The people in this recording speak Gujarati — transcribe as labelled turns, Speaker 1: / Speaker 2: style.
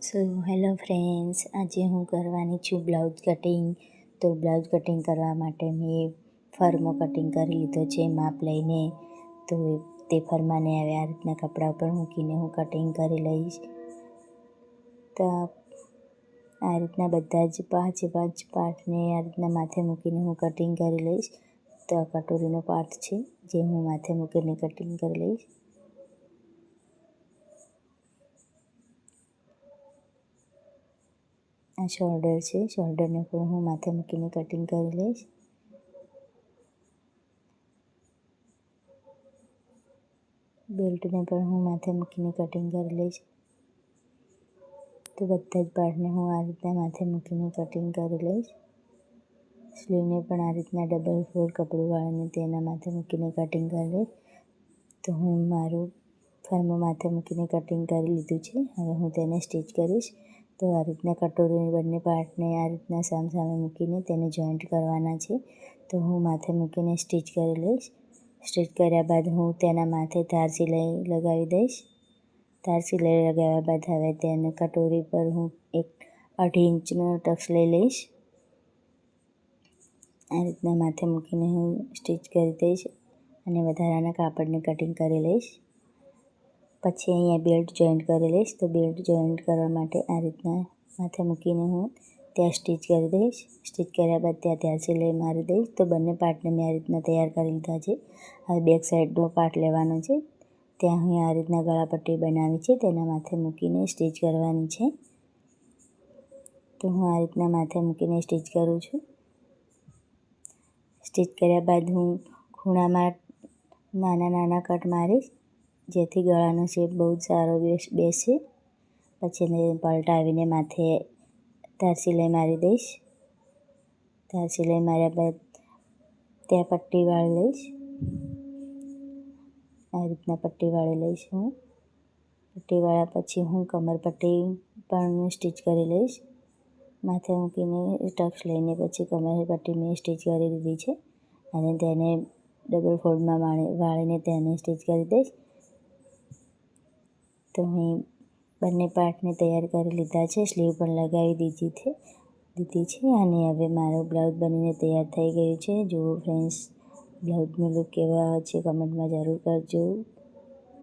Speaker 1: સો હેલો ફ્રેન્ડ્સ, આજે હું કરવાની છું બ્લાઉઝ કટિંગ. તો બ્લાઉઝ કટિંગ કરવા માટે મેં ફરમો કટિંગ કરી લીધો છે માપ લઈને. તો તે ફરમાને હવે આ રીતના કપડા ઉપર મૂકીને હું કટિંગ કરી લઈશ. તો આ રીતના બધા જ પાંચે પાર્ટને આ રીતના માથે મૂકીને હું કટિંગ કરી લઈશ. તો આ કટોરીનો પાર્ટ છે જે હું માથે મૂકીને કટિંગ કરી લઈશ. આ શોલ્ડર છે, શોલ્ડરને પણ હું માથે મૂકીને કટિંગ કરી લઈશ. બેલ્ટને પણ હું માથે મૂકીને કટિંગ કરી લઈશ. તો બધા જ પાર્ટને હું આ રીતના માથે મૂકીને કટિંગ કરી લઈશ. સ્લીવને પણ આ રીતના ડબલ ફોલ્ડ કપડું વાળીને તેના માથે મૂકીને કટિંગ કરી લઈશ. તો હું મારું ફરમો માથે મૂકીને કટિંગ કરી લીધું છે. હવે હું તેને સ્ટિચ કરીશ. તો આ રીતના કટોરીની બંને પાર્ટને આ રીતના સામસામે મૂકીને તેને જોઈન્ટ કરવાના છે. તો હું માથે મૂકીને સ્ટિચ કરી લઈશ. સ્ટિચ કર્યા બાદ હું તેના માથે ધાર સિલાઈ લગાવી દઈશ. ધાર સિલાઈ લગાવ્યા બાદ હવે તેને કટોરી પર હું 1.5 ઇંચનો ટક્સ લઈ લઈશ. આ રીતના માથે મૂકીને હું સ્ટિચ કરી દઈશ અને વધારાના કાપડને કટિંગ કરી લઈશ. પછી અહીંયા બેલ્ટ જોઈન્ટ કરી લઈશ. તો બેલ્ટ જોઈન્ટ કરવા માટે આ રીતના માથે મૂકીને હું ત્યાં સ્ટિચ કરી દઈશ. સ્ટિચ કર્યા બાદ ત્યાં ધાર સિલાઈ મારી દઈશ. તો બંને પાર્ટને મેં આ રીતના તૈયાર કરી લીધા છે. હવે બેક સાઈડનો પાર્ટ લેવાનો છે. ત્યાં હું આ રીતના ગળાપટ્ટી બનાવી છે, તેના માથે મૂકીને સ્ટિચ કરવાની છે. તો હું આ રીતના માથે મૂકીને સ્ટિચ કરું છું. સ્ટિચ કર્યા બાદ હું ખૂણામાં નાના કટ મારીશ, જેથી ગળાનો શેપ બહુ જ સારો બેસે. પછી એને પલટાવીને માથે ધાર સિલાઈ મારી દઈશ. ધાર સિલાઈ માર્યા બાદ ત્યાં પટ્ટી વાળી લઈશ. આ રીતના પટ્ટી વાળી લઈશ હું. પટ્ટી વાળ્યા પછી હું કમરપટ્ટી પણ સ્ટિચ કરી લઈશ. માથે મૂકીને ટક્સ લઈને પછી કમરપટ્ટી મેં સ્ટિચ કરી દીધી છે અને તેને ડબલ ફોલ્ડમાં વાળીને તેને સ્ટિચ કરી દઈશ. તો હું બંને પાર્ટને તૈયાર કરી લીધા છે. સ્લીવ પણ લગાવી દીધી છે અને હવે મારું બ્લાઉઝ બનીને તૈયાર થઈ ગયું છે. જુઓ ફ્રેન્ડ્સ, બ્લાઉઝનો લુક કેવો આવે છે કમેન્ટમાં જરૂર કરજો.